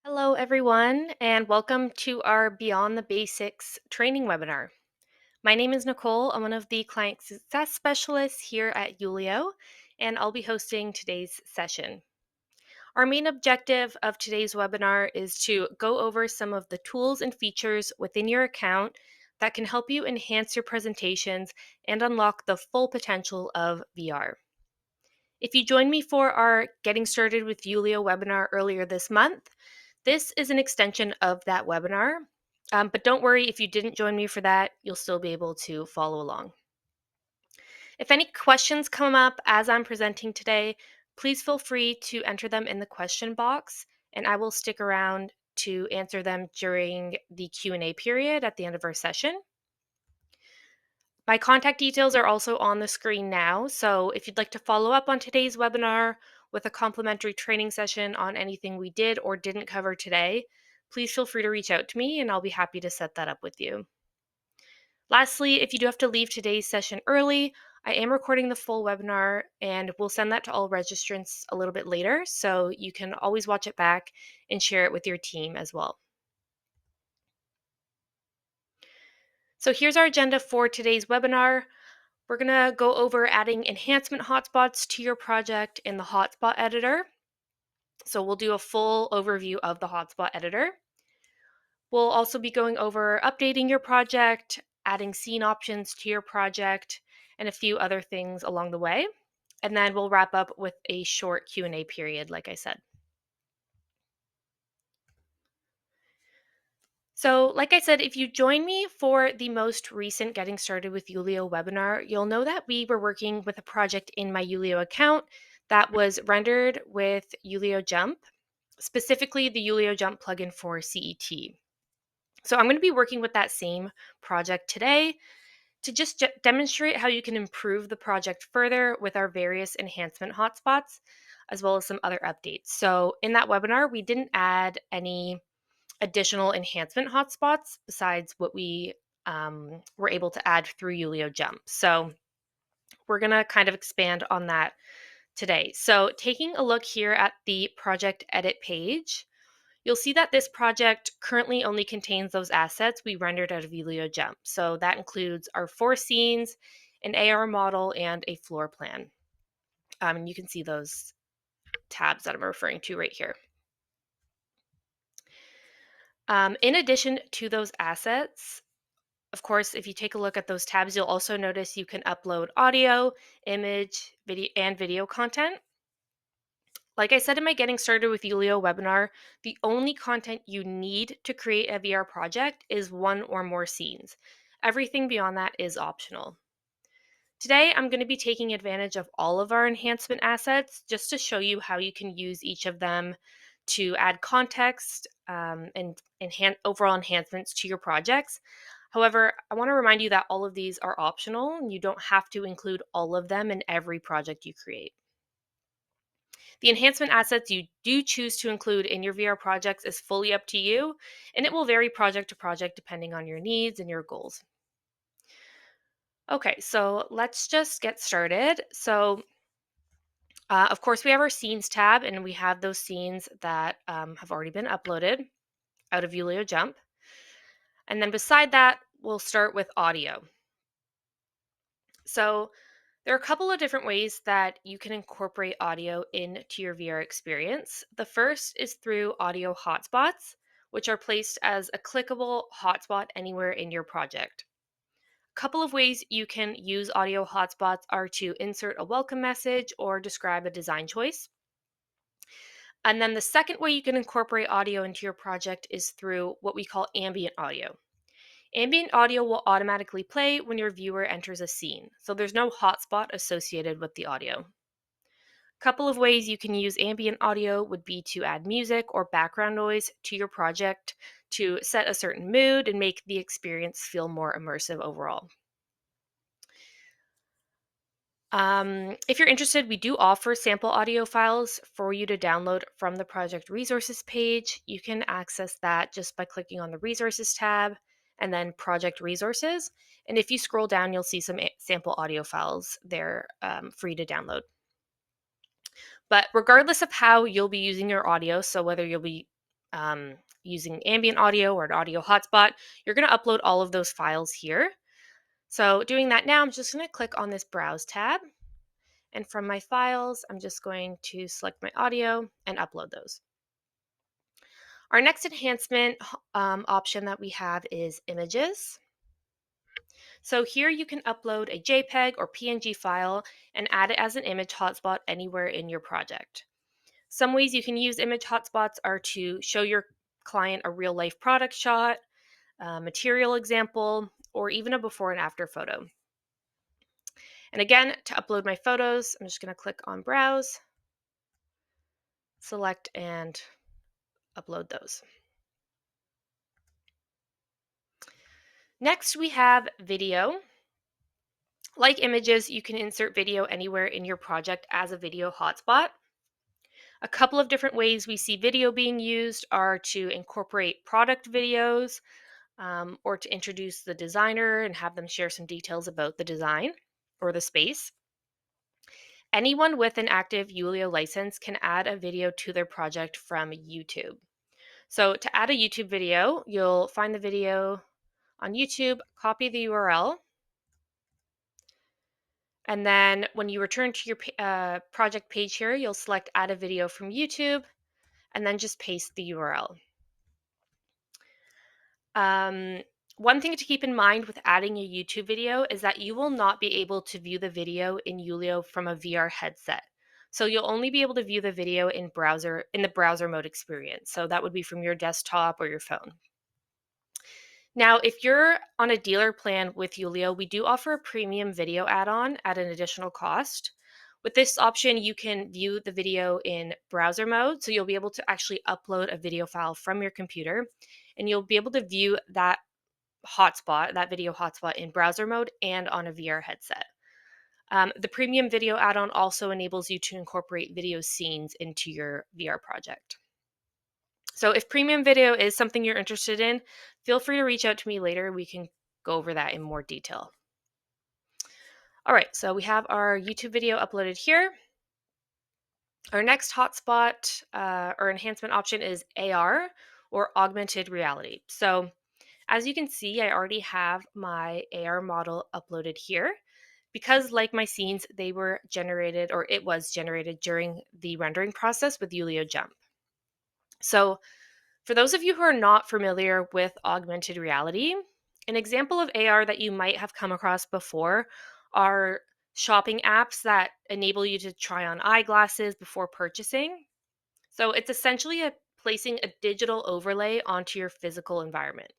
Hello, everyone, and welcome to our Beyond the Basics training webinar. My name is Nicole. I'm one of the client success specialists here at Yulio, and I'll be hosting today's session. Our main objective of today's webinar is to go over some of the tools and features within your account that can help you enhance your presentations and unlock the full potential of VR. If you joined me for our Getting Started with Yulio webinar earlier this month, this is an extension of that webinar. But don't worry, if you didn't join me for that, you'll still be able to follow along. If any questions come up as I'm presenting today, please feel free to enter them in the question box, and I will stick around to answer them during the Q&A period at the end of our session. My contact details are also on the screen now, so if you'd like to follow up on today's webinar with a complimentary training session on anything we did or didn't cover today, please feel free to reach out to me and I'll be happy to set that up with you. Lastly, if you do have to leave today's session early, I am recording the full webinar and we'll send that to all registrants a little bit later, so you can always watch it back and share it with your team as well. So here's our agenda for today's webinar. We're going to go over adding enhancement hotspots to your project in the Hotspot Editor. So we'll do a full overview of the Hotspot Editor. We'll also be going over updating your project, adding scene options to your project, and a few other things along the way. And then we'll wrap up with a short Q&A period, like I said. So, like I said, if you join me for the most recent Getting Started with Yulio webinar, you'll know that we were working with a project in my Yulio account that was rendered with Yulio Jump, specifically the Yulio Jump plugin for CET. So, I'm going to be working with that same project today to just demonstrate how you can improve the project further with our various enhancement hotspots, as well as some other updates. So, in that webinar, we didn't add any additional enhancement hotspots besides what we were able to add through Yulio Jump. So we're going to kind of expand on that today. So taking a look here at the project edit page, you'll see that this project currently only contains those assets we rendered out of Yulio Jump. So that includes our 4 scenes, an AR model, and a floor plan. And you can see those tabs that I'm referring to right here. In addition to those assets, of course, if you take a look at those tabs, you'll also notice you can upload audio, image, video content. Like I said in my Getting Started with Yulio webinar, the only content you need to create a VR project is 1 or more scenes. Everything beyond that is optional. Today, I'm going to be taking advantage of all of our enhancement assets just to show you how you can use each of them to add context and overall enhancements to your projects. However, I want to remind you that all of these are optional and you don't have to include all of them in every project you create. The enhancement assets you do choose to include in your VR projects is fully up to you, and it will vary project to project depending on your needs and your goals. Okay, so let's just get started. So, of course, we have our scenes tab, and we have those scenes that have already been uploaded out of Yulio Jump. And then beside that, we'll start with audio. So, there are a couple of different ways that you can incorporate audio into your VR experience. The first is through audio hotspots, which are placed as a clickable hotspot anywhere in your project. A couple of ways you can use audio hotspots are to insert a welcome message or describe a design choice. And then the second way you can incorporate audio into your project is through what we call ambient audio. Ambient audio will automatically play when your viewer enters a scene, so there's no hotspot associated with the audio. A couple of ways you can use ambient audio would be to add music or background noise to your project to set a certain mood and make the experience feel more immersive overall. If you're interested, we do offer sample audio files for you to download from the project resources page. You can access that just by clicking on the resources tab and then project resources. And if you scroll down, you'll see some sample audio files there free to download. But regardless of how you'll be using your audio, so whether you'll be using ambient audio or an audio hotspot, you're going to upload all of those files here. So doing that now, I'm just going to click on this Browse tab. And from my files, I'm just going to select my audio and upload those. Our next enhancement option that we have is images. So here you can upload a JPEG or PNG file and add it as an image hotspot anywhere in your project. Some ways you can use image hotspots are to show your client a real life product shot, a material example, or even a before and after photo. And again, to upload my photos, I'm just going to click on Browse, select, and upload those. Next, we have video. Like images, you can insert video anywhere in your project as a video hotspot. A couple of different ways we see video being used are to incorporate product videos, or to introduce the designer and have them share some details about the design or the space. Anyone with an active Yulio license can add a video to their project from YouTube. So to add a YouTube video, you'll find the video on YouTube, copy the URL, and then when you return to your project page here, you'll select add a video from YouTube and then just paste the URL. Um, One thing to keep in mind with adding a YouTube video is that you will not be able to view the video in Yulio from a VR headset. So you'll only be able to view the video in the browser mode experience. So that would be from your desktop or your phone. Now, if you're on a dealer plan with Yulio, we do offer a premium video add-on at an additional cost. With this option, you can view the video in browser mode, so you'll be able to actually upload a video file from your computer, and you'll be able to view that video hotspot in browser mode and on a VR headset. The premium video add-on also enables you to incorporate video scenes into your VR project. So if premium video is something you're interested in, feel free to reach out to me later. We can go over that in more detail. All right, so we have our YouTube video uploaded here. Our next hotspot or enhancement option is AR, or augmented reality. So as you can see, I already have my AR model uploaded here. Because like my scenes, it was generated during the rendering process with Yulio Jump. So for those of you who are not familiar with augmented reality, an example of AR that you might have come across before are shopping apps that enable you to try on eyeglasses before purchasing. So it's essentially placing a digital overlay onto your physical environment.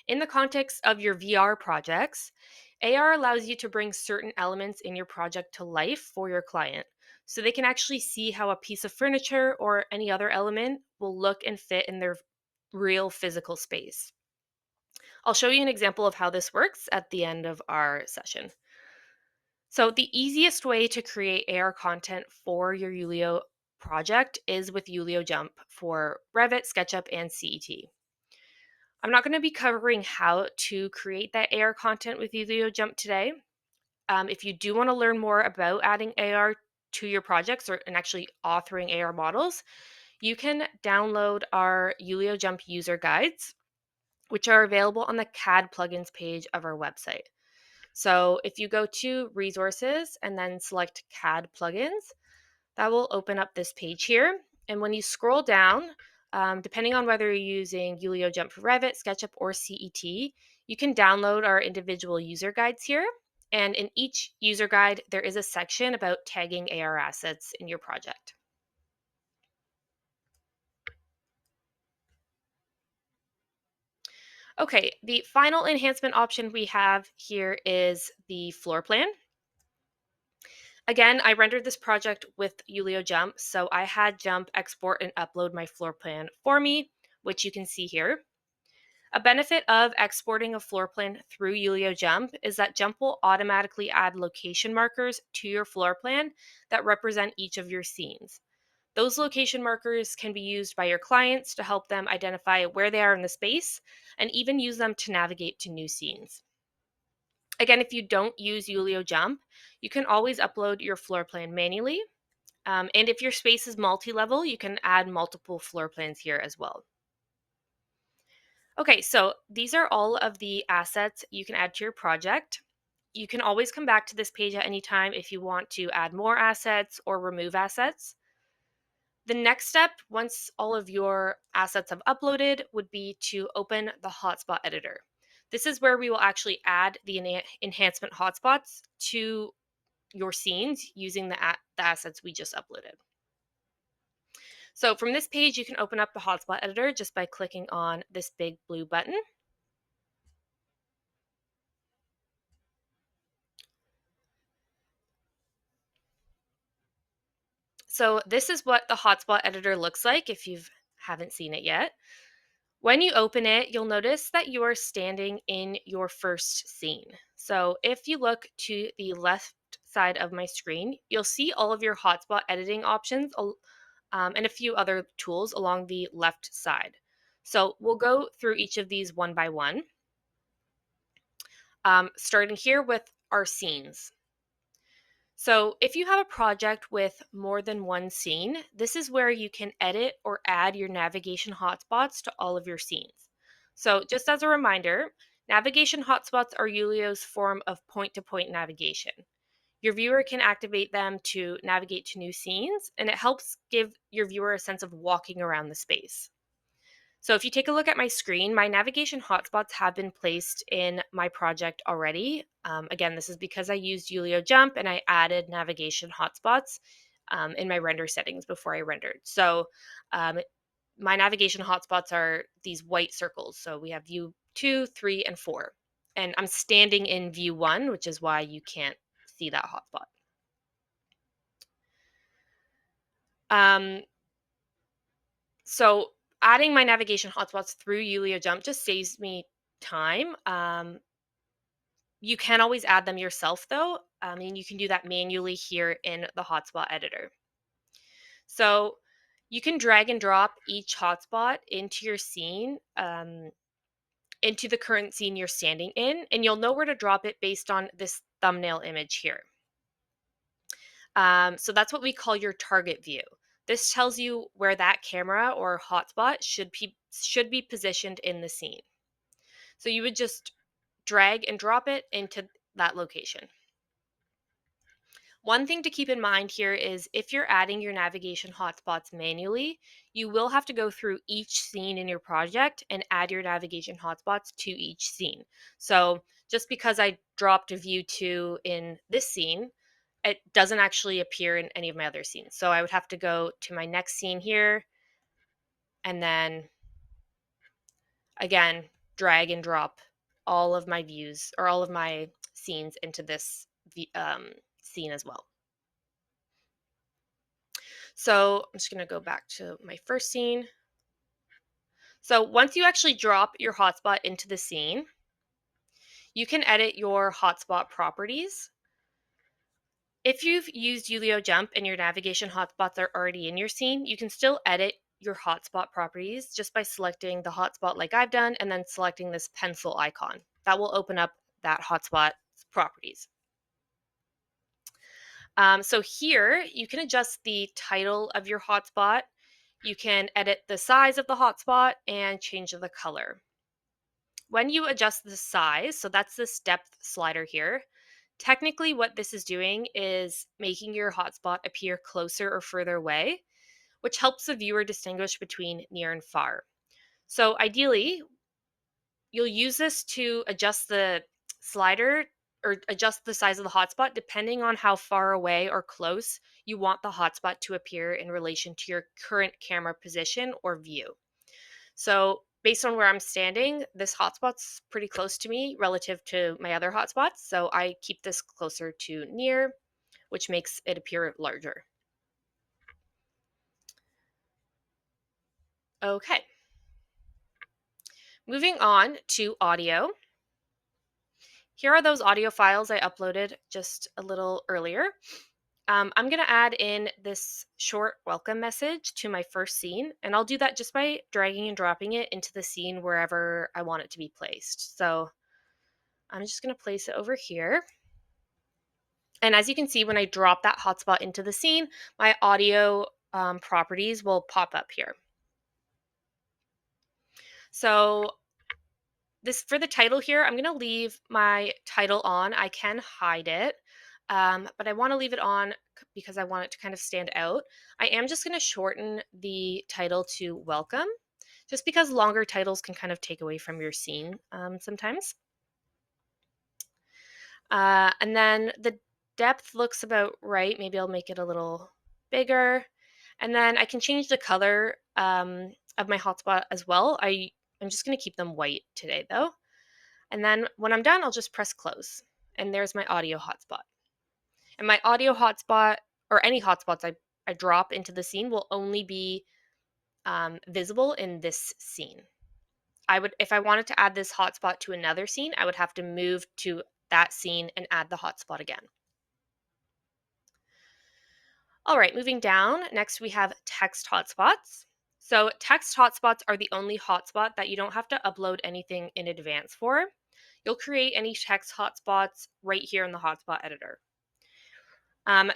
In the context of your VR projects, AR allows you to bring certain elements in your project to life for your client, so they can actually see how a piece of furniture or any other element will look and fit in their real physical space. I'll show you an example of how this works at the end of our session. So the easiest way to create AR content for your Yulio project is with Yulio Jump for Revit, SketchUp, and CET. I'm not going to be covering how to create that AR content with Yulio Jump today. If you do want to learn more about adding AR to your projects and actually authoring AR models, you can download our Yulio Jump user guides, which are available on the CAD plugins page of our website. So if you go to resources and then select CAD plugins, that will open up this page here. And when you scroll down, depending on whether you're using Yulio Jump for Revit, SketchUp, or CET, you can download our individual user guides here. And in each user guide, there is a section about tagging AR assets in your project. Okay, the final enhancement option we have here is the floor plan. Again, I rendered this project with Yulio Jump, so I had Jump export and upload my floor plan for me, which you can see here. A benefit of exporting a floor plan through Yulio Jump is that Jump will automatically add location markers to your floor plan that represent each of your scenes. Those location markers can be used by your clients to help them identify where they are in the space and even use them to navigate to new scenes. Again, if you don't use Yulio Jump, you can always upload your floor plan manually. And if your space is multi-level, you can add multiple floor plans here as well. Okay, so these are all of the assets you can add to your project. You can always come back to this page at any time if you want to add more assets or remove assets. The next step, once all of your assets have uploaded, would be to open the Hotspot Editor. This is where we will actually add the enhancement hotspots to your scenes using the assets we just uploaded. So from this page, you can open up the Hotspot Editor just by clicking on this big blue button. So this is what the Hotspot Editor looks like if you haven't seen it yet. When you open it, you'll notice that you are standing in your first scene. So if you look to the left side of my screen, you'll see all of your hotspot editing options and a few other tools along the left side. So we'll go through each of these one by one, starting here with our scenes. So if you have a project with more than one scene, this is where you can edit or add your navigation hotspots to all of your scenes. So just as a reminder, navigation hotspots are Yulio's form of point-to-point navigation. Your viewer can activate them to navigate to new scenes, and it helps give your viewer a sense of walking around the space. So if you take a look at my screen, my navigation hotspots have been placed in my project already. Again, this is because I used Yulio Jump and I added navigation hotspots in my render settings before I rendered. So um, my navigation hotspots are these white circles. So we have view 2, 3, and 4. And I'm standing in view 1, which is why you can't see that hotspot. Um, So adding my navigation hotspots through Yulio Jump just saves me time. You can always add them yourself though. I mean, you can do that manually here in the hotspot editor. So you can drag and drop each hotspot into your scene, into the current scene you're standing in, and you'll know where to drop it based on this thumbnail image here. So that's what we call your target view. This tells you where that camera or hotspot should be positioned in the scene. So you would just drag and drop it into that location. One thing to keep in mind here is if you're adding your navigation hotspots manually, you will have to go through each scene in your project and add your navigation hotspots to each scene. So just because I dropped a view 2 in this scene, it doesn't actually appear in any of my other scenes. So I would have to go to my next scene here and then again drag and drop all of my views or all of my scenes into this scene as well. So I'm just going to go back to my first scene. So once you actually drop your hotspot into the scene, you can edit your hotspot properties. If you've used Yulio Jump and your navigation hotspots are already in your scene, you can still edit your hotspot properties just by selecting the hotspot like I've done and then selecting this pencil icon. That will open up that hotspot properties. So here you can adjust the title of your hotspot. You can edit the size of the hotspot and change the color. When you adjust the size, so that's this depth slider here, technically what this is doing is making your hotspot appear closer or further away, which helps the viewer distinguish between near and far. So ideally, you'll use this to adjust the slider or adjust the size of the hotspot depending on how far away or close you want the hotspot to appear in relation to your current camera position or view. So, based on where I'm standing, this hotspot's pretty close to me relative to my other hotspots. So, I keep this closer to near, which makes it appear larger. Okay, moving on to audio. Here are those audio files I uploaded just a little earlier. I'm going to add in this short welcome message to my first scene, and I'll do that just by dragging and dropping it into the scene wherever I want it to be placed. So I'm just going to place it over here. And as you can see, when I drop that hotspot into the scene, my audio properties will pop up here. So this, for the title here, I'm going to leave my title on. I can hide it, but I want to leave it on because I want it to kind of stand out. I am just going to shorten the title to welcome, just because longer titles can kind of take away from your scene sometimes. And then the depth looks about right. Maybe I'll make it a little bigger. And then I can change the color of my hotspot as well. I'm just going to keep them white today though. And then when I'm done, I'll just press close. And there's my audio hotspot. And my audio hotspot, or any hotspots I drop into the scene, will only be visible in this scene. If I wanted to add this hotspot to another scene, I would have to move to that scene and add the hotspot again. All right, moving down, next we have text hotspots. So text hotspots are the only hotspot that you don't have to upload anything in advance for. You'll create any text hotspots right here in the Hotspot Editor.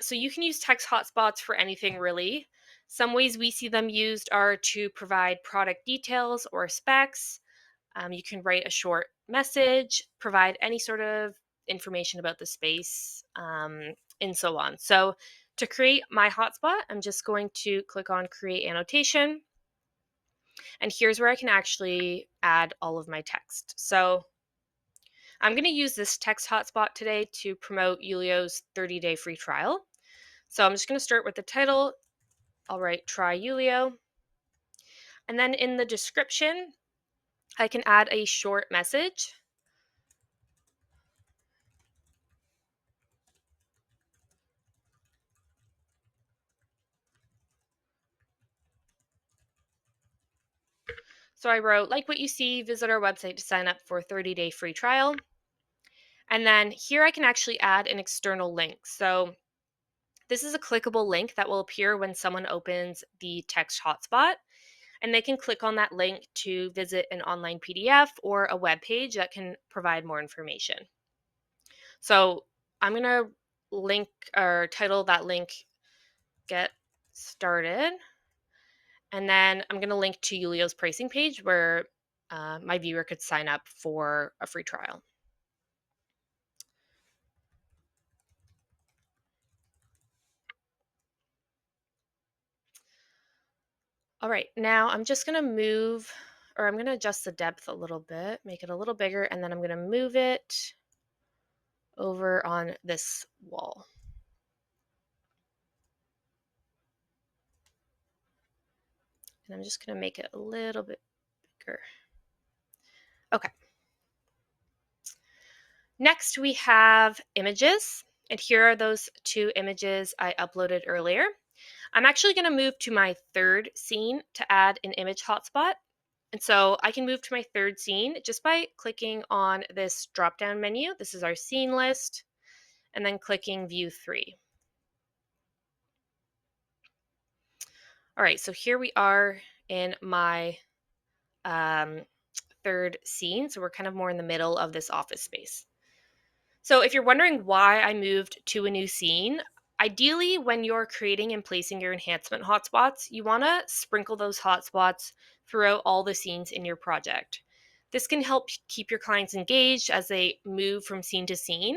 So you can use text hotspots for anything really. Some ways we see them used are to provide product details or specs. You can write a short message, provide any sort of information about the space, and so on. So to create my hotspot, I'm just going to click on Create Annotation. And here's where I can actually add all of my text. So I'm going to use this text hotspot today to promote Yulio's 30-day free trial. So I'm just going to start with the title. I'll write Try Yulio. And then in the description, I can add a short message. So I wrote, like what you see, visit our website to sign up for a 30-day free trial. And then here I can actually add an external link. So this is a clickable link that will appear when someone opens the text hotspot. And they can click on that link to visit an online PDF or a web page that can provide more information. So I'm going to link or title that link Get Started. And then I'm going to link to Yulio's pricing page where my viewer could sign up for a free trial. All right, now I'm just going to move, or I'm going to adjust the depth a little bit, make it a little bigger, and then I'm going to move it over on this wall. And I'm just going to make it a little bit bigger. Okay. Next, we have images. And here are those two images I uploaded earlier. I'm actually going to move to my third scene to add an image hotspot. And so I can move to my third scene just by clicking on this drop-down menu. This is our scene list, and then clicking View 3. All right, so here we are in my third scene. So we're kind of more in the middle of this office space. So if you're wondering why I moved to a new scene, ideally when you're creating and placing your enhancement hotspots, you want to sprinkle those hotspots throughout all the scenes in your project. This can help keep your clients engaged as they move from scene to scene.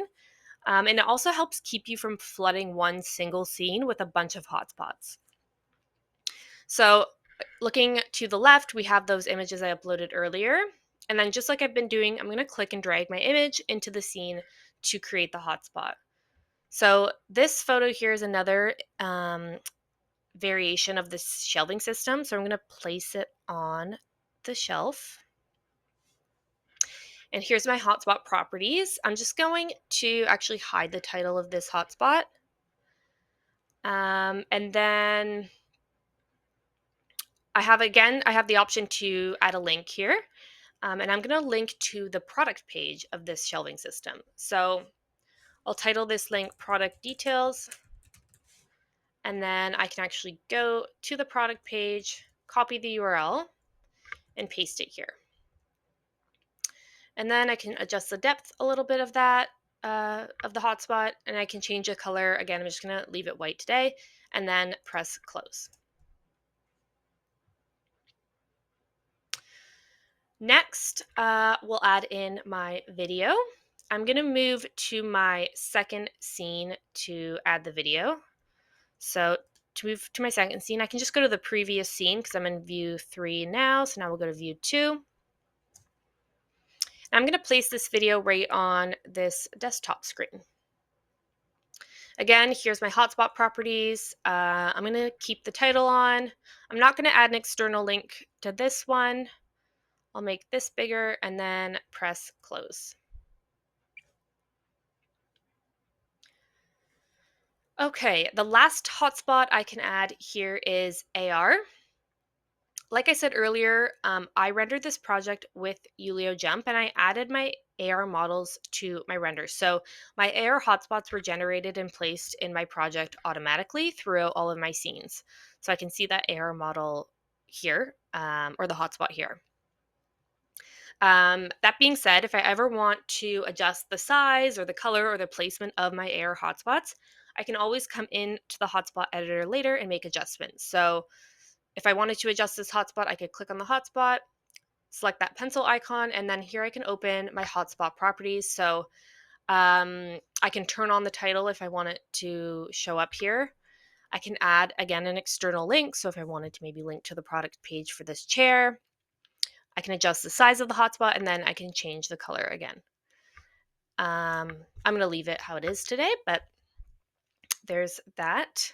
And it also helps keep you from flooding one single scene with a bunch of hotspots. So looking to the left, we have those images I uploaded earlier. And then just like I've been doing, I'm going to click and drag my image into the scene to create the hotspot. So this photo here is another variation of this shelving system. So I'm going to place it on the shelf. And here's my hotspot properties. I'm just going to actually hide the title of this hotspot. And then I have the option to add a link here. And I'm going to link to the product page of this shelving system. So I'll title this link Product Details. And then I can actually go to the product page, copy the URL, and paste it here. And then I can adjust the depth a little bit of that. of the hotspot, and I can change the color. Again, I'm just going to leave it white today, and then press close. Next, we'll add in my video. I'm going to move to my second scene to add the video. So to move to my second scene, I can just go to the previous scene because I'm in view 3 now. So now we'll go to view 2. I'm going to place this video right on this desktop screen. Again, here's my hotspot properties. I'm going to keep the title on. I'm not going to add an external link to this one. I'll make this bigger and then press close. Okay, the last hotspot I can add here is AR. Like I said earlier, I rendered this project with Yulio Jump and I added my AR models to my renders. So my AR hotspots were generated and placed in my project automatically throughout all of my scenes. So I can see that AR model here, or the hotspot here. That being said, if I ever want to adjust the size or the color or the placement of my AR hotspots, I can always come into the hotspot editor later and make adjustments. So if I wanted to adjust this hotspot, I could click on the hotspot, select that pencil icon, and then here I can open my hotspot properties. So I can turn on the title if I want it to show up here. I can add, again, an external link. So if I wanted to maybe link to the product page for this chair, I can adjust the size of the hotspot, and then I can change the color again. I'm going to leave it how it is today, but there's that.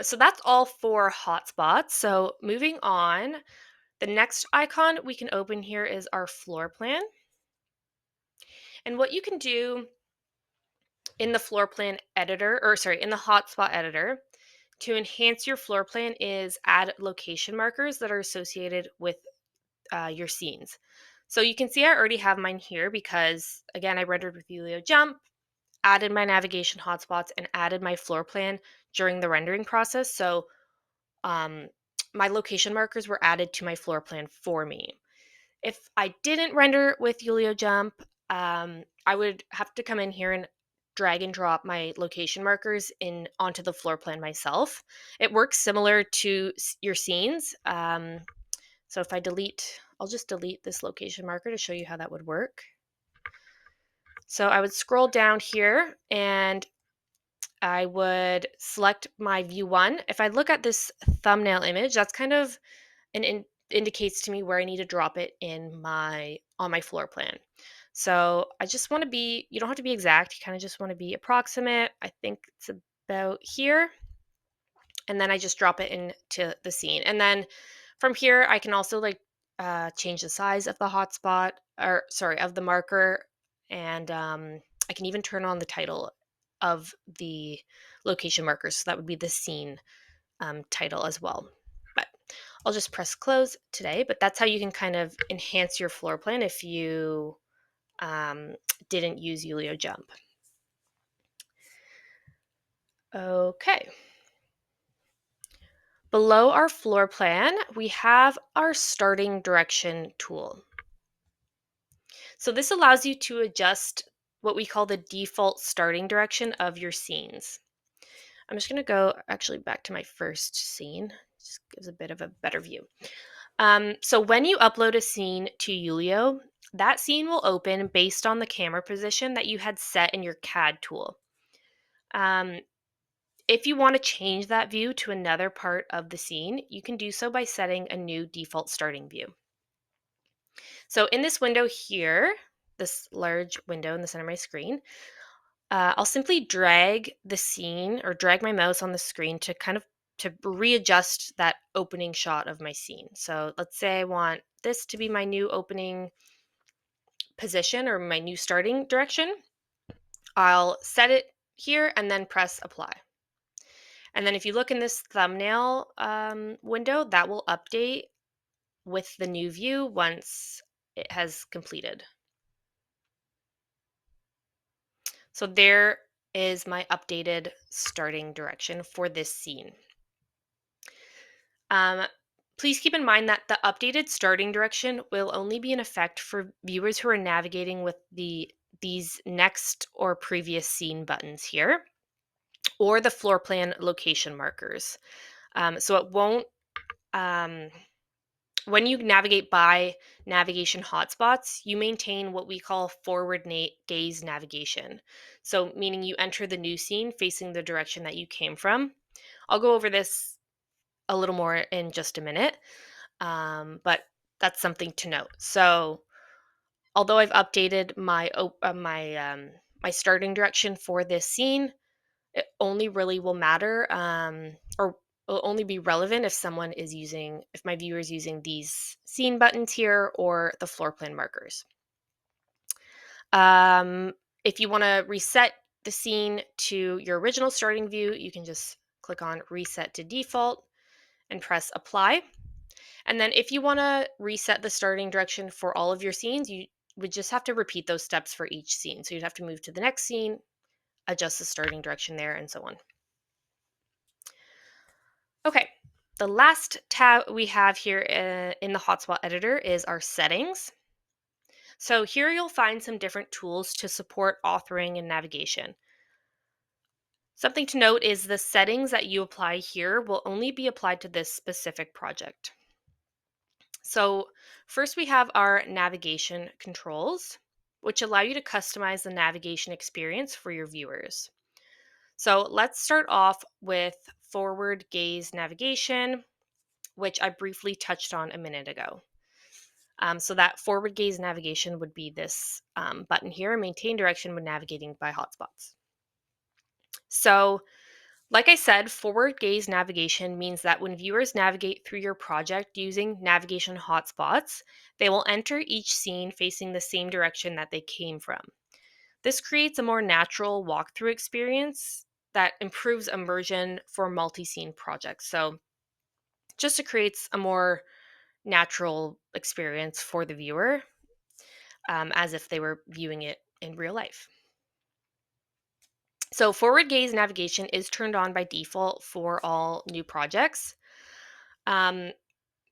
So that's all for hotspots. So moving on, the next icon we can open here is our floor plan. And what you can do in the floor plan editor, or sorry, in the hotspot editor to enhance your floor plan is add location markers that are associated with your scenes. So you can see I already have mine here because, again, I rendered with Yulio Jump, added my navigation hotspots, and added my floor plan during the rendering process. So um, my location markers were added to my floor plan for me. If I didn't render with Yulio Jump, I would have to come in here and drag and drop my location markers in onto the floor plan myself. It works similar to your scenes. So if I delete, I'll just delete this location marker to show you how that would work. So I would scroll down here and I would select my view 1. If I look at this thumbnail image, that's kind of indicates to me where I need to drop it in on my floor plan. So I just want to be, you don't have to be exact, you kind of just want to be approximate. I think it's about here. And then I just drop it into the scene. And then from here, I can also change the size of the hotspot, or sorry, of the marker. And I can even turn on the title of the location markers. So that would be the scene title as well. But I'll just press close today. But that's how you can kind of enhance your floor plan if you didn't use Yulio Jump. Okay. Below our floor plan, we have our starting direction tool. So this allows you to adjust what we call the default starting direction of your scenes. I'm just going to go actually back to my first scene. Just gives a bit of a better view. So when you upload a scene to Yulio, that scene will open based on the camera position that you had set in your CAD tool. If you want to change that view to another part of the scene, you can do so by setting a new default starting view. So in this window here, this large window in the center of my screen, I'll simply drag the scene or drag my mouse on the screen to kind of to readjust that opening shot of my scene. So let's say I want this to be my new opening position or my new starting direction. I'll set it here and then press apply. And then if you look in this thumbnail window, that will update with the new view once it has completed. So there is my updated starting direction for this scene. Please keep in mind that the updated starting direction will only be in effect for viewers who are navigating with the these next or previous scene buttons here, or the floor plan location markers. So it won't, um, when you navigate by navigation hotspots, you maintain what we call forward gaze navigation. So, meaning you enter the new scene facing the direction that you came from. I'll go over this a little more in just a minute, but that's something to note. So, although I've updated my starting direction for this scene, it only really will matter, or will only be relevant if my viewer is using these scene buttons here or the floor plan markers. If you want to reset the scene to your original starting view, you can just click on Reset to Default and press Apply. And then if you want to reset the starting direction for all of your scenes, you would just have to repeat those steps for each scene. So you'd have to move to the next scene, adjust the starting direction there, and so on. Okay, the last tab we have here in the Hotspot Editor is our settings. So here you'll find some different tools to support authoring and navigation. Something to note is the settings that you apply here will only be applied to this specific project. So first we have our navigation controls, which allow you to customize the navigation experience for your viewers. So let's start off with forward gaze navigation, which I briefly touched on a minute ago. So that forward gaze navigation would be this button here, maintain direction when navigating by hotspots. So like I said, forward gaze navigation means that when viewers navigate through your project using navigation hotspots, they will enter each scene facing the same direction that they came from. This creates a more natural walkthrough experience that improves immersion for multi-scene projects. So just it creates a more natural experience for the viewer, as if they were viewing it in real life. So forward gaze navigation is turned on by default for all new projects, um,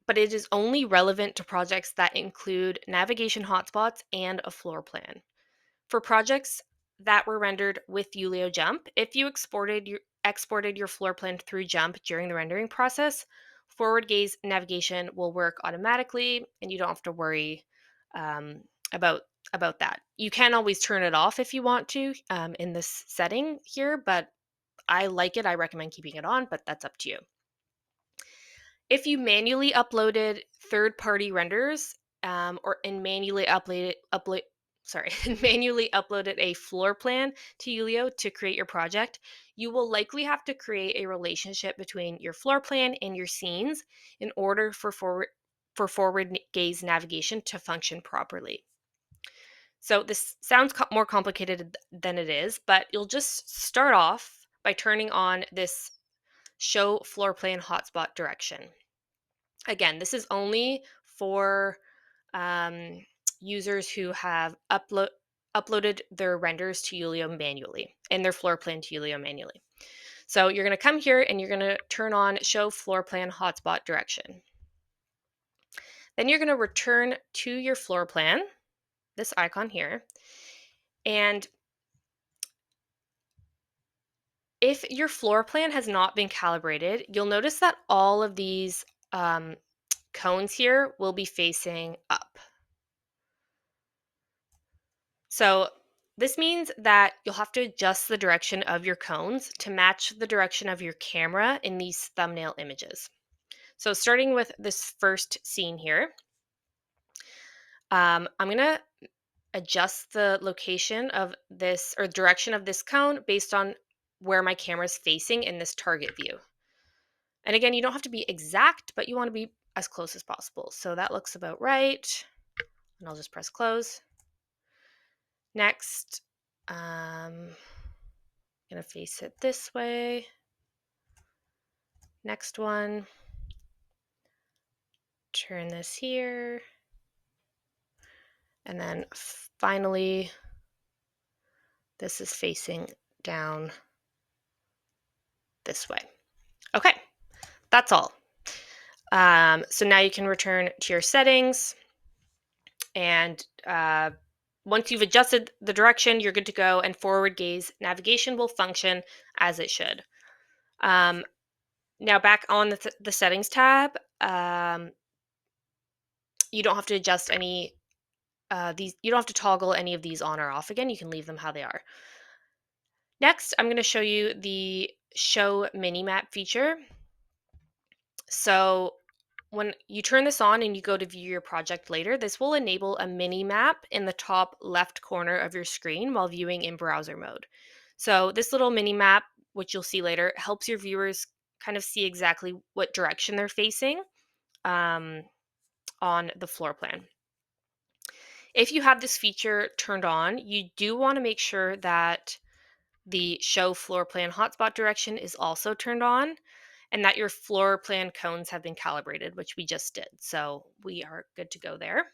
but it is only relevant to projects that include navigation hotspots and a floor plan. For projects that were rendered with Yulio Jump, if you exported your floor plan through Jump during the rendering process, forward gaze navigation will work automatically, and you don't have to worry um, about about that. You can always turn it off if you want to in this setting here, but I like it. I recommend keeping it on, but that's up to you. If you manually uploaded third-party renders, or and manually uploaded a floor plan to Yulio to create your project, you will likely have to create a relationship between your floor plan and your scenes in order for forward gaze navigation to function properly. So this sounds more complicated than it is, but you'll just start off by turning on this show floor plan hotspot direction. Again, this is only for um, users who have uploaded their renders to Yulio manually and their floor plan to Yulio manually. So you're going to come here and you're going to turn on show floor plan hotspot direction. Then you're going to return to your floor plan, this icon here. And if your floor plan has not been calibrated, you'll notice that all of these cones here will be facing up. So this means that you'll have to adjust the direction of your cones to match the direction of your camera in these thumbnail images. So starting with this first scene here, I'm going to adjust the location of this or direction of this cone based on where my camera is facing in this target view. And again, you don't have to be exact, but you want to be as close as possible. So that looks about right. And I'll just press close. Next, I'm going to face it this way. Next one. Turn this here. And then finally, this is facing down this way. Okay, that's all. So now you can return to your settings and once you've adjusted the direction, you're good to go, and forward gaze navigation will function as it should. Now back on the settings tab, you don't have to adjust any these. You don't have to toggle any of these on or off again. You can leave them how they are. Next, I'm going to show you the show mini map feature. So when you turn this on and you go to view your project later, this will enable a mini map in the top left corner of your screen while viewing in browser mode. So this little mini map, which you'll see later, helps your viewers kind of see exactly what direction they're facing um, on the floor plan. If you have this feature turned on, you do want to make sure that the show floor plan hotspot direction is also turned on, and that your floor plan cones have been calibrated, which we just did. So we are good to go there.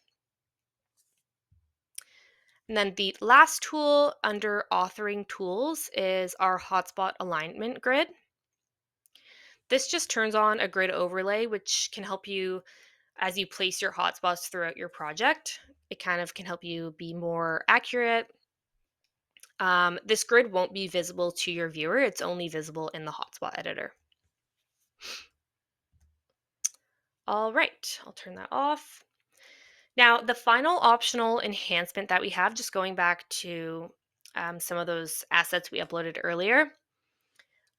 And then the last tool under authoring tools is our hotspot alignment grid. This just turns on a grid overlay, which can help you as you place your hotspots throughout your project. It kind of can help you be more accurate. This grid won't be visible to your viewer. It's only visible in the hotspot editor. All right, I'll turn that off. Now, the final optional enhancement that we have, just going back to some of those assets we uploaded earlier,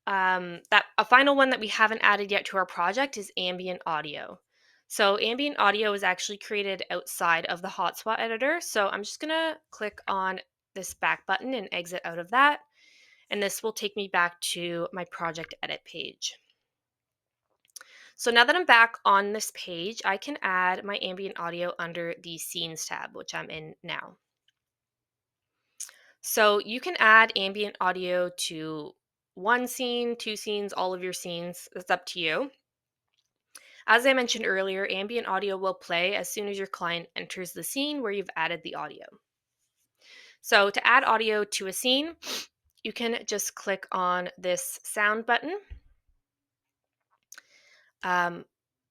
that a final one that we haven't added yet to our project is ambient audio. So ambient audio is actually created outside of the hotspot editor. So I'm just gonna click on this back button and exit out of that. And this will take me back to my project edit page. So now that I'm back on this page, I can add my ambient audio under the scenes tab, which I'm in now. So you can add ambient audio to one scene, two scenes, all of your scenes. It's up to you. As I mentioned earlier, ambient audio will play as soon as your client enters the scene where you've added the audio. So to add audio to a scene, you can just click on this sound button. And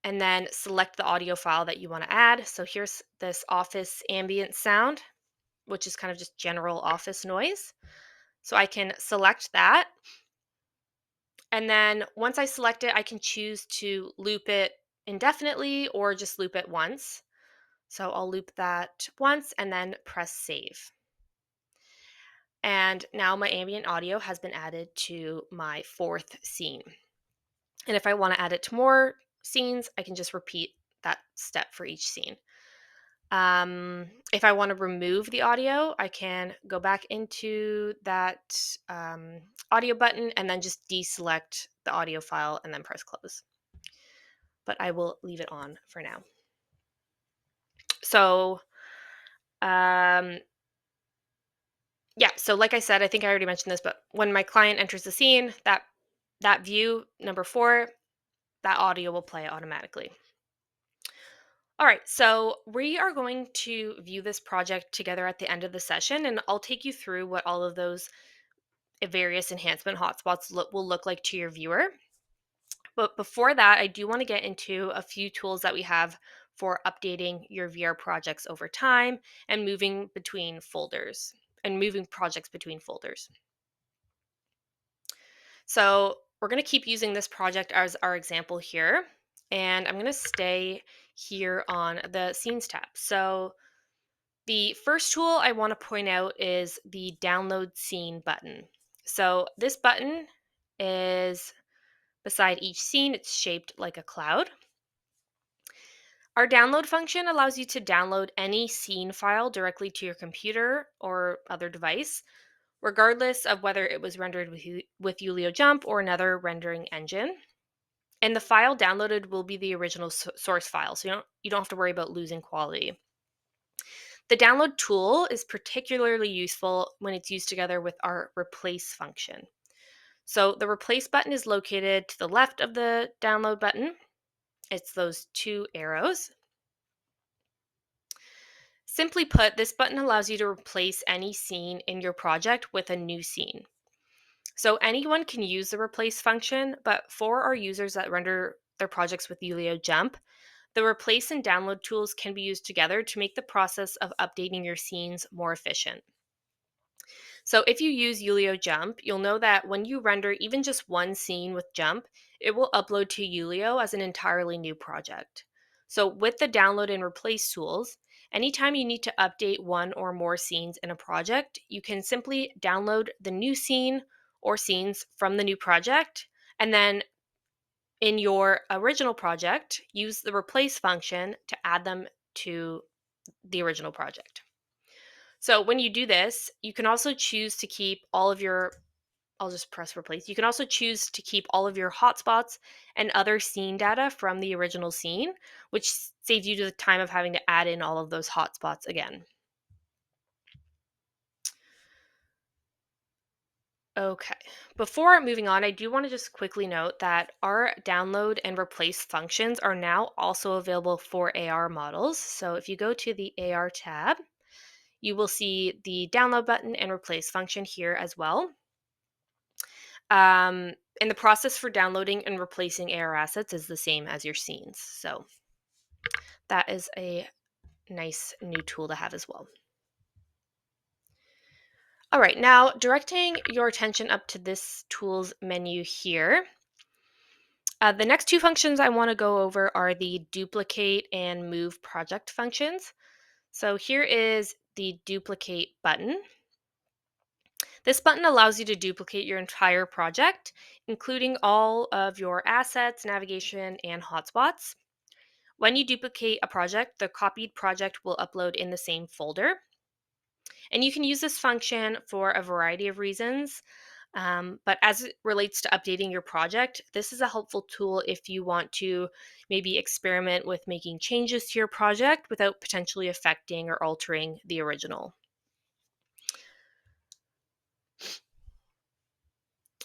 then select the audio file that you want to add. So here's this office ambient sound, which is kind of just general office noise. So I can select that. And then once I select it, I can choose to loop it indefinitely or just loop it once. So I'll loop that once and then press save. And now my ambient audio has been added to my fourth scene. And if I want to add it to more scenes, I can just repeat that step for each scene. If I want to remove the audio, I can go back into that audio button and then just deselect the audio file and then press close. But I will leave it on for now. So, yeah, so like I said, I think I already mentioned this, but when my client enters the scene, that view, number 4, that audio will play automatically. All right, so we are going to view this project together at the end of the session, and I'll take you through what all of those various enhancement hotspots will look like to your viewer. But before that, I do want to get into a few tools that we have for updating your VR projects over time and moving between folders and moving projects between folders. So we're going to keep using this project as our example here, and I'm going to stay here on the scenes tab. So the first tool I want to point out is the download scene button. So this button is beside each scene. It's shaped like a cloud. Our download function allows you to download any scene file directly to your computer or other device, regardless of whether it was rendered with Yulio Jump or another rendering engine. And the file downloaded will be the original source file, so you don't have to worry about losing quality. The download tool is particularly useful when it's used together with our replace function. So the replace button is located to the left of the download button. It's those two arrows. Simply put, this button allows you to replace any scene in your project with a new scene. So anyone can use the replace function, but for our users that render their projects with Yulio Jump, The replace and download tools can be used together to make the process of updating your scenes more efficient. So if you use Yulio Jump, you'll know that when you render even just one scene with Jump, it will upload to Yulio as an entirely new project. So with the download and replace tools, anytime you need to update one or more scenes in a project, you can simply download the new scene or scenes from the new project, and then in your original project, use the replace function to add them to the original project. So when you do this, you can also choose to keep all of your, I'll just press replace. You can also choose to keep all of your hotspots and other scene data from the original scene, which saves you the time of having to add in all of those hotspots again. Okay, before moving on, I do want to just quickly note that our download and replace functions are now also available for AR models. So if you go to the AR tab, you will see the download button and replace function here as well. Um, and the process for downloading and replacing AR assets is the same as your scenes. So that is a nice new tool to have as well. All right, now directing your attention up to this tools menu here. The next two functions I want to go over are the duplicate and move project functions. So here is the duplicate button. This button allows you to duplicate your entire project, including all of your assets, navigation, and hotspots. When you duplicate a project, the copied project will upload in the same folder. And you can use this function for a variety of reasons. But as it relates to updating your project, this is a helpful tool if you want to maybe experiment with making changes to your project without potentially affecting or altering the original.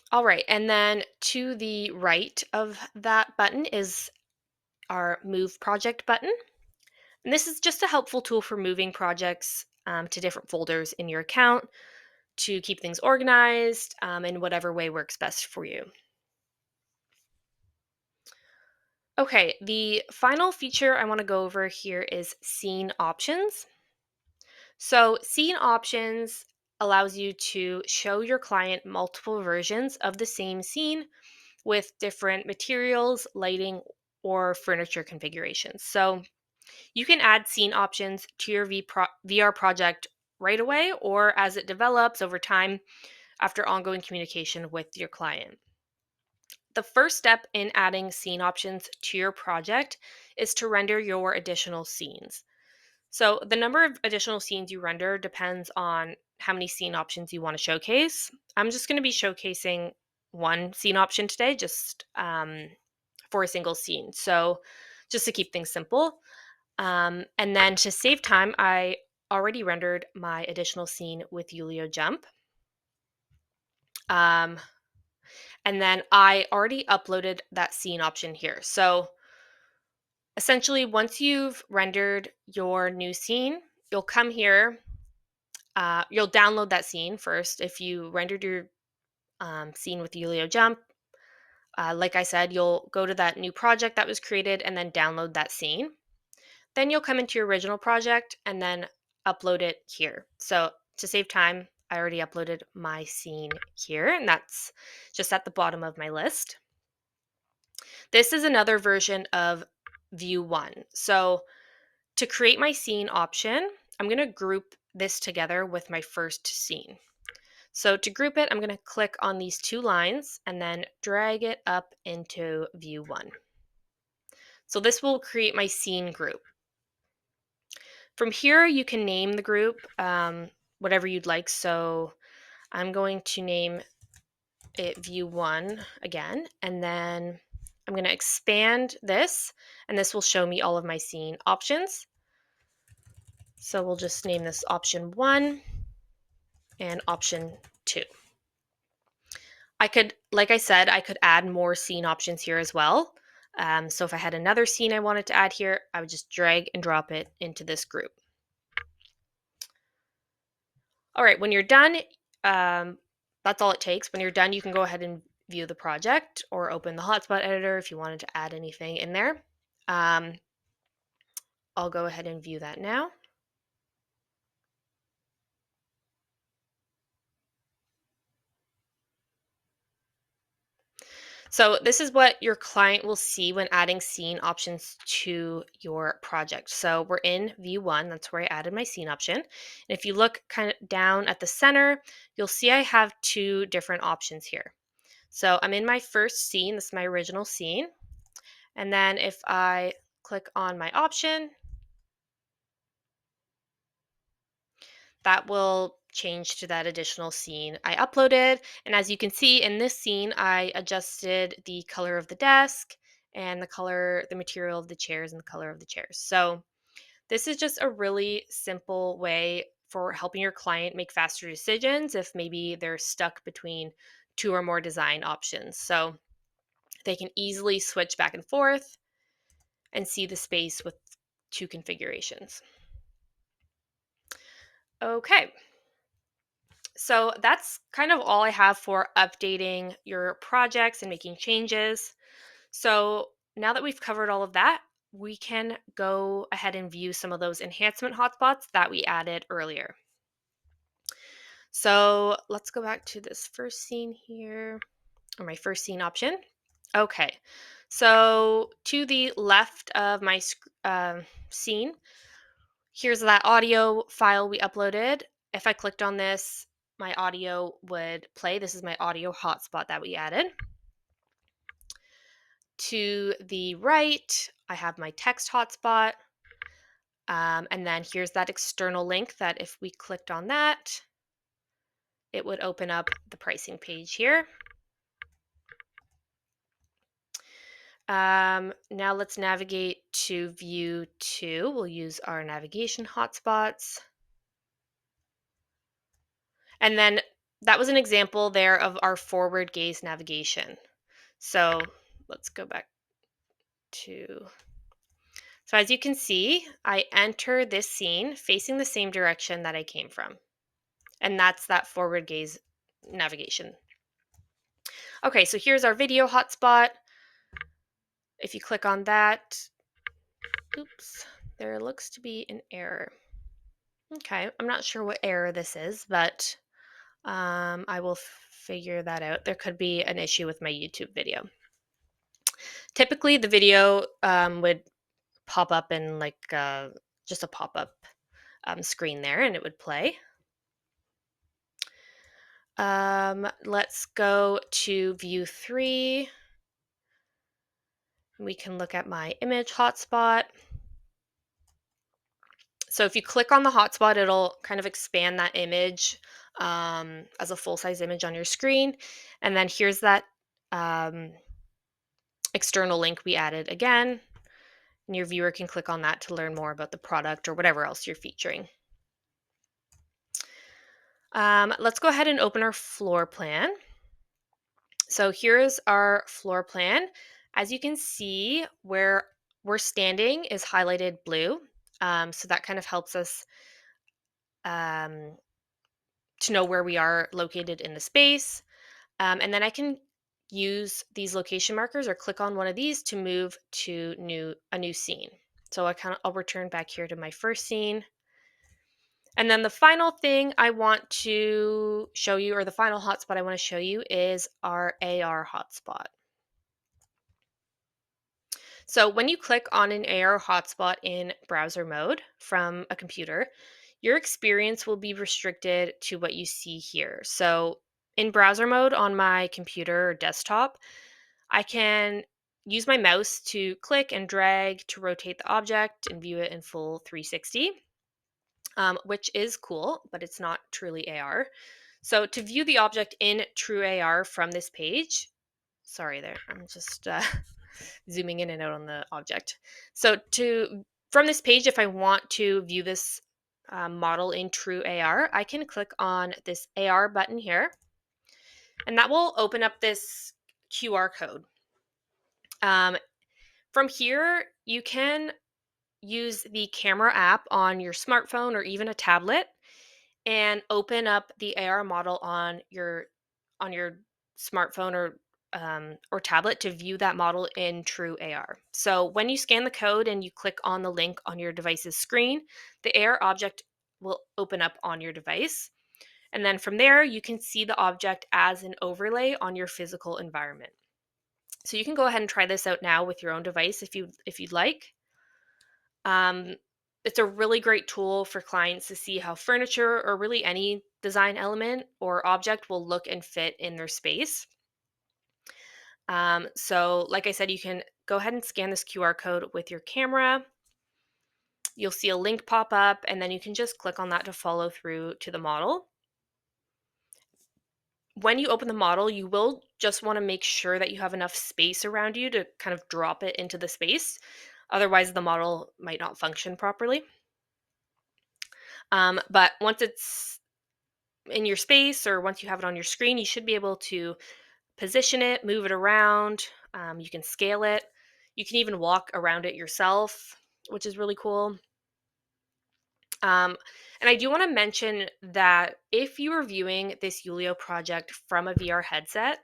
All right, and then to the right of that button is our Move Project button. And this is just a helpful tool for moving projects to different folders in your account to keep things organized in whatever way works best for you. Okay, the final feature I want to go over here is scene options. So, scene options allows you to show your client multiple versions of the same scene with different materials, lighting, or furniture configurations. So, you can add scene options to your VR project right away or as it develops over time after ongoing communication with your client. The first step in adding scene options to your project is to render your additional scenes. So, the number of additional scenes you render depends on how many scene options you want to showcase. I'm just going to be showcasing one scene option today, just for a single scene. So, just to keep things simple. And then to save time, I already rendered my additional scene with Yulio Jump. Um, and then I already uploaded that scene option here. So essentially, once you've rendered your new scene, you'll come here. You'll download that scene first. If you rendered your scene with Yulio Jump, like I said, you'll go to that new project that was created and then download that scene. Then you'll come into your original project and then upload it here. So to save time, I already uploaded my scene here, and that's just at the bottom of my list. This is another version of view one. So to create my scene option, I'm going to group this together with my first scene. So to group it, I'm going to click on these two lines and then drag it up into view one. So this will create my scene group. From here, you can name the group whatever you'd like. So I'm going to name it view one again, and then I'm going to expand this, and this will show me all of my scene options. So we'll just name this option one and option two. I could, like I said, I could add more scene options here as well. So if I had another scene I wanted to add here, I would just drag and drop it into this group. All right, when you're done, that's all it takes. When you're done, you can go ahead and view the project or open the Hotspot Editor if you wanted to add anything in there. Um, I'll go ahead and view that now. So this is what your client will see when adding scene options to your project. So we're in view one, that's where I added my scene option. And if you look kind of down at the center, you'll see I have two different options here. So I'm in my first scene, this is my original scene. And then if I click on my option, that will change to that additional scene I uploaded. And as you can see in this scene, I adjusted the color of the desk and the material of the chairs and the color of the chairs. So this is just a really simple way for helping your client make faster decisions if maybe they're stuck between two or more design options. So they can easily switch back and forth and see the space with two configurations. Okay, so that's kind of all I have for updating your projects and making changes. So now that we've covered all of that, we can go ahead and view some of those enhancement hotspots that we added earlier. So let's go back to this first scene here, or my first scene option. Okay, so to the left of my scene, here's that audio file we uploaded. If I clicked on this, my audio would play. This is my audio hotspot that we added. To the right, I have my text hotspot. And then here's that external link that if we clicked on that, it would open up the pricing page here. Now let's navigate to view 2. We'll use our navigation hotspots. And then that was an example there of our forward gaze navigation. So let's go back to, so as you can see, I enter this scene facing the same direction that I came from. And that's that forward gaze navigation. Okay, so here's our video hotspot. If you click on that, oops, there looks to be an error. Okay, I'm not sure what error this is, but I will figure that out. There could be an issue with my YouTube video. Typically, the video would pop up in like just a pop-up screen there, and it would play. Let's go to view 3. We can look at my image hotspot. So if you click on the hotspot, it'll kind of expand that image as a full-size image on your screen. And then here's that external link we added again. And your viewer can click on that to learn more about the product or whatever else you're featuring. Let's go ahead and open our floor plan. So here's our floor plan. As you can see, where we're standing is highlighted blue. So that kind of helps us to know where we are located in the space. And then I can use these location markers or click on one of these to move to a new scene. So I'll return back here to my first scene. And then the final thing I want to show you, or the final hotspot I want to show you, is our AR hotspot. So when you click on an AR hotspot in browser mode from a computer, your experience will be restricted to what you see here. So in browser mode on my computer or desktop, I can use my mouse to click and drag to rotate the object and view it in full 360, which is cool, but it's not truly AR. So to view the object in true AR from this page, sorry there, I'm just zooming in and out on the object. So from this page, if I want to view this model in true AR, I can click on this AR button here, and that will open up this QR code. From here, you can use the camera app on your smartphone or even a tablet and open up the AR model on your smartphone or or tablet to view that model in true AR. So when you scan the code and you click on the link on your device's screen, the AR object will open up on your device. And then from there, you can see the object as an overlay on your physical environment. So you can go ahead and try this out now with your own device if you'd like. Um, it's a really great tool for clients to see how furniture or really any design element or object will look and fit in their space. So, like I said, you can go ahead and scan this QR code with your camera. You'll see a link pop up, and then you can just click on that to follow through to the model. When you open the model, you will just want to make sure that you have enough space around you to kind of drop it into the space. Otherwise, the model might not function properly. But once it's in your space or once you have it on your screen, you should be able to position it, move it around. You can scale it. You can even walk around it yourself, which is really cool. Um, and I do want to mention that if you are viewing this Yulio project from a VR headset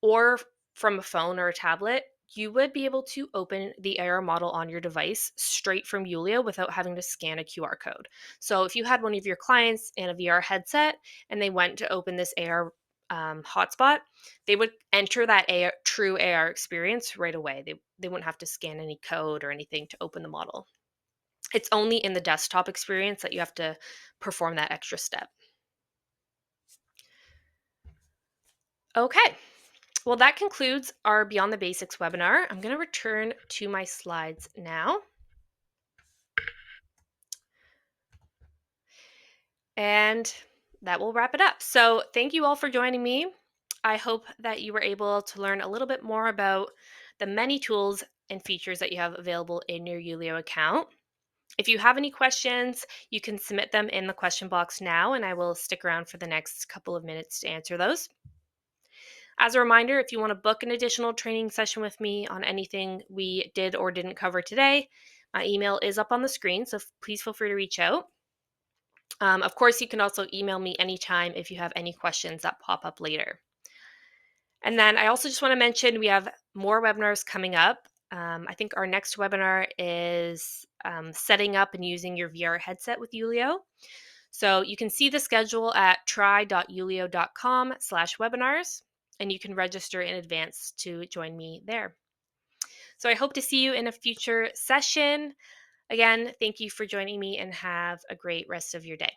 or from a phone or a tablet, you would be able to open the AR model on your device straight from Yulio without having to scan a QR code. So if you had one of your clients in a VR headset and they went to open this AR hotspot, they would enter that true AR experience right away. They wouldn't have to scan any code or anything to open the model. It's only in the desktop experience that you have to perform that extra step. Okay, well, that concludes our Beyond the Basics webinar. I'm going to return to my slides now. And that will wrap it up. So, thank you all for joining me. I hope that you were able to learn a little bit more about the many tools and features that you have available in your Yulio account. If you have any questions, you can submit them in the question box now, and I will stick around for the next couple of minutes to answer those. As a reminder, if you want to book an additional training session with me on anything we did or didn't cover today, my email is up on the screen, so please feel free to reach out. Of course, you can also email me anytime if you have any questions that pop up later. And then I also just want to mention we have more webinars coming up. I think our next webinar is setting up and using your VR headset with Yulio. So you can see the schedule at try.yulio.com/webinars, and you can register in advance to join me there. So I hope to see you in a future session. Again, thank you for joining me and have a great rest of your day.